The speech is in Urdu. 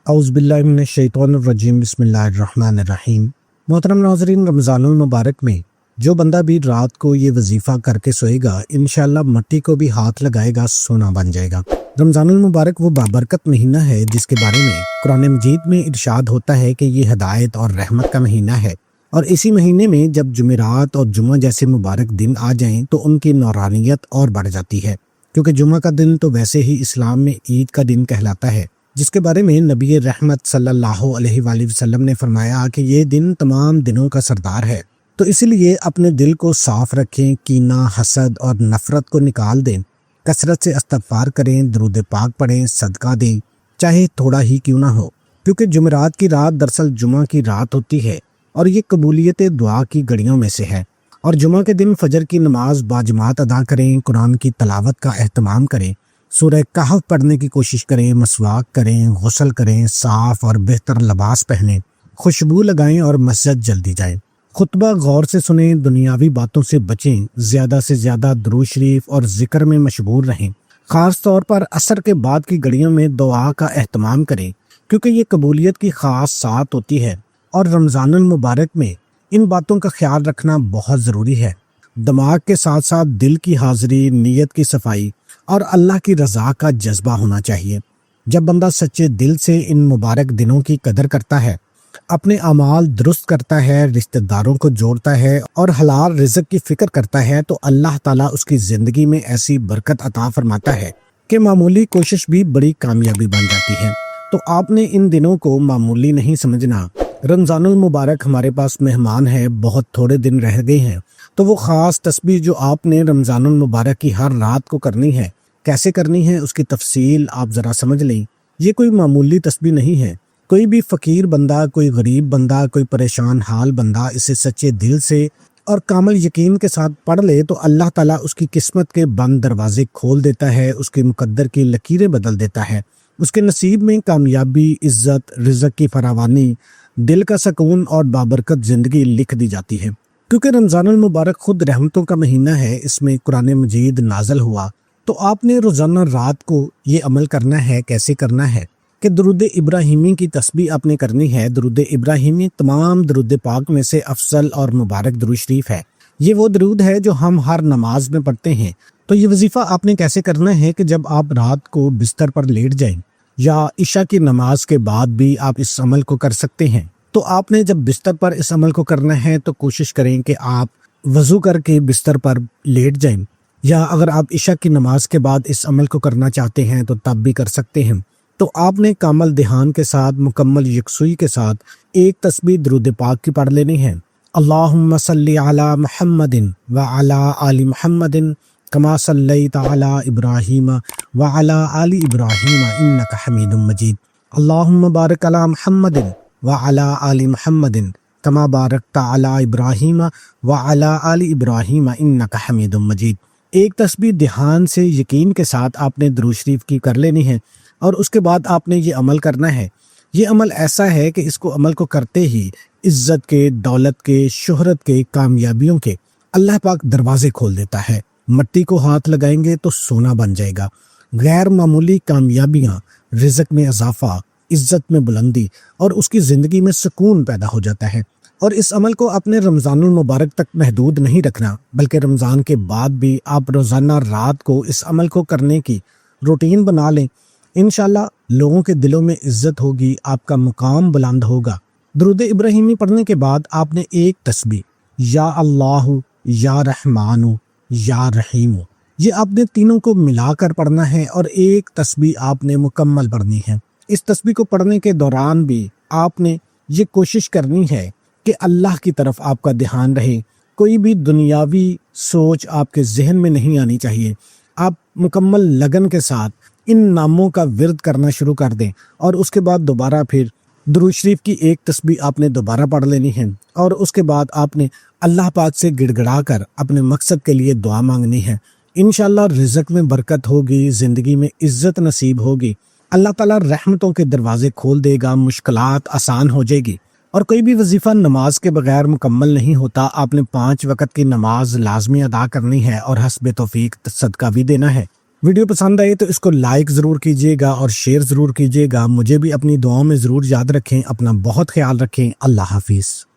اعوذ باللہ من الشیطان الرجیم بسم اللہ الرحمن الرحیم۔ محترم ناظرین، رمضان المبارک میں جو بندہ بھی رات کو یہ وظیفہ کر کے سوئے گا انشاءاللہ مٹی کو بھی ہاتھ لگائے گا سونا بن جائے گا۔ رمضان المبارک وہ بابرکت مہینہ ہے جس کے بارے میں قرآن مجید میں ارشاد ہوتا ہے کہ یہ ہدایت اور رحمت کا مہینہ ہے، اور اسی مہینے میں جب جمعرات اور جمعہ جیسے مبارک دن آ جائیں تو ان کی نورانیت اور بڑھ جاتی ہے، کیونکہ جمعہ کا دن تو ویسے ہی اسلام میں عید کا دن کہلاتا ہے، جس کے بارے میں نبی رحمت صلی اللہ علیہ وآلہ وسلم نے فرمایا کہ یہ دن تمام دنوں کا سردار ہے۔ تو اس لیے اپنے دل کو صاف رکھیں، کینہ، حسد اور نفرت کو نکال دیں، کثرت سے استغفار کریں، درود پاک پڑھیں، صدقہ دیں، چاہے تھوڑا ہی کیوں نہ ہو، کیونکہ جمعرات کی رات دراصل جمعہ کی رات ہوتی ہے اور یہ قبولیت دعا کی گھڑیوں میں سے ہے۔ اور جمعہ کے دن فجر کی نماز باجماعت ادا کریں، قرآن کی تلاوت کا اہتمام کریں، سورہ کہف پڑھنے کی کوشش کریں، مسواک کریں، غسل کریں، صاف اور بہتر لباس پہنیں، خوشبو لگائیں اور مسجد جلدی جائیں، خطبہ غور سے سنیں، دنیاوی باتوں سے بچیں، زیادہ سے زیادہ درود شریف اور ذکر میں مشغول رہیں، خاص طور پر عصر کے بعد کی گھڑیوں میں دعا کا اہتمام کریں، کیونکہ یہ قبولیت کی خاص ساعت ہوتی ہے، اور رمضان المبارک میں ان باتوں کا خیال رکھنا بہت ضروری ہے۔ دماغ کے ساتھ ساتھ دل کی حاضری، نیت کی صفائی اور اللہ کی رضا کا جذبہ ہونا چاہیے۔ جب بندہ سچے دل سے ان مبارک دنوں کی قدر کرتا ہے، اپنے اعمال درست کرتا ہے، رشتہ داروں کو جوڑتا ہے اور حلال رزق کی فکر کرتا ہے، تو اللہ تعالیٰ اس کی زندگی میں ایسی برکت عطا فرماتا ہے کہ معمولی کوشش بھی بڑی کامیابی بن جاتی ہے۔ تو آپ نے ان دنوں کو معمولی نہیں سمجھنا۔ رمضان المبارک ہمارے پاس مہمان ہے، بہت تھوڑے دن رہ گئے ہیں، تو وہ خاص تسبیح جو آپ نے رمضان المبارک کی ہر رات کو کرنی ہے، کیسے کرنی ہے اس کی تفصیل آپ ذرا سمجھ لیں۔ یہ کوئی معمولی تسبیح نہیں ہے۔ کوئی بھی فقیر بندہ، کوئی غریب بندہ، کوئی پریشان حال بندہ اسے سچے دل سے اور کامل یقین کے ساتھ پڑھ لے تو اللہ تعالیٰ اس کی قسمت کے بند دروازے کھول دیتا ہے، اس کے مقدر کی لکیریں بدل دیتا ہے، اس کے نصیب میں کامیابی، عزت، رزق کی فراوانی، دل کا سکون اور بابرکت زندگی لکھ دی جاتی ہے۔ کیونکہ رمضان المبارک خود رحمتوں کا مہینہ ہے، اس میں قرآن مجید نازل ہوا، تو آپ نے روزانہ رات کو یہ عمل کرنا ہے۔ کیسے کرنا ہے کہ درود ابراہیمی کی تسبیح آپ نے کرنی ہے۔ درود ابراہیمی تمام درود پاک میں سے افضل اور مبارک درود شریف ہے۔ یہ وہ درود ہے جو ہم ہر نماز میں پڑھتے ہیں۔ تو یہ وظیفہ آپ نے کیسے کرنا ہے کہ جب آپ رات کو بستر پر لیٹ جائیں یا عشاء کی نماز کے بعد بھی آپ اس عمل کو کر سکتے ہیں، تو آپ نے جب بستر پر اس عمل کو کرنا ہے تو کوشش کریں کہ آپ وضو کر کے بستر پر لیٹ جائیں، یا اگر آپ عشاء کی نماز کے بعد اس عمل کو کرنا چاہتے ہیں تو تب بھی کر سکتے ہیں۔ تو آپ نے کامل دھیان کے ساتھ، مکمل یکسوئی کے ساتھ ایک تسبیح درود پاک کی پڑھ لینی ہے۔ اللہم صلی علی محمد وعلی آل محمد کما صلیت علی ابراہیم وعلی آل ابراہیم انک حمید مجید۔ اللہم بارک علی محمد وعلی آل محمد کما بارکت علی ابراہیم وعلی آل ابراہیم انک حمید مجید۔ ایک تسبیح دھیان سے، یقین کے ساتھ آپ نے درود شریف کی کر لینی ہے، اور اس کے بعد آپ نے یہ عمل کرنا ہے۔ یہ عمل ایسا ہے کہ اس کو عمل کو کرتے ہی عزت کے، دولت کے، شہرت کے، کامیابیوں کے اللہ پاک دروازے کھول دیتا ہے۔ مٹی کو ہاتھ لگائیں گے تو سونا بن جائے گا۔ غیر معمولی کامیابیاں، رزق میں اضافہ، عزت میں بلندی اور اس کی زندگی میں سکون پیدا ہو جاتا ہے۔ اور اس عمل کو اپنے رمضان المبارک تک محدود نہیں رکھنا، بلکہ رمضان کے بعد بھی آپ روزانہ رات کو اس عمل کو کرنے کی روٹین بنا لیں۔ انشاءاللہ لوگوں کے دلوں میں عزت ہوگی، آپ کا مقام بلند ہوگا۔ درود ابراہیمی پڑھنے کے بعد آپ نے ایک تسبیح یا اللہ، یا رحمان، یا رحیم، یہ آپ نے تینوں کو ملا کر پڑھنا ہے، اور ایک تسبیح آپ نے مکمل پڑھنی ہے۔ اس تسبیح کو پڑھنے کے دوران بھی آپ نے یہ کوشش کرنی ہے کہ اللہ کی طرف آپ کا دھیان رہے، کوئی بھی دنیاوی سوچ آپ کے ذہن میں نہیں آنی چاہیے۔ آپ مکمل لگن کے ساتھ ان ناموں کا ورد کرنا شروع کر دیں، اور اس کے بعد دوبارہ پھر درود شریف کی ایک تسبیح آپ نے دوبارہ پڑھ لینی ہے، اور اس کے بعد آپ نے اللہ پاک سے گڑ گڑا کر اپنے مقصد کے لیے دعا مانگنی ہے۔ انشاءاللہ رزق میں برکت ہوگی، زندگی میں عزت نصیب ہوگی، اللہ تعالیٰ رحمتوں کے دروازے کھول دے گا، مشکلات آسان ہو جائے گی۔ اور کوئی بھی وظیفہ نماز کے بغیر مکمل نہیں ہوتا۔ آپ نے 5 وقت کی نماز لازمی ادا کرنی ہے، اور حسب توفیق صدقہ بھی دینا ہے۔ ویڈیو پسند آئے تو اس کو لائک ضرور کیجیے گا اور شیئر ضرور کیجیے گا. مجھے بھی اپنی دعاؤں میں ضرور یاد رکھیں. اپنا بہت خیال رکھیں. اللہ حافظ.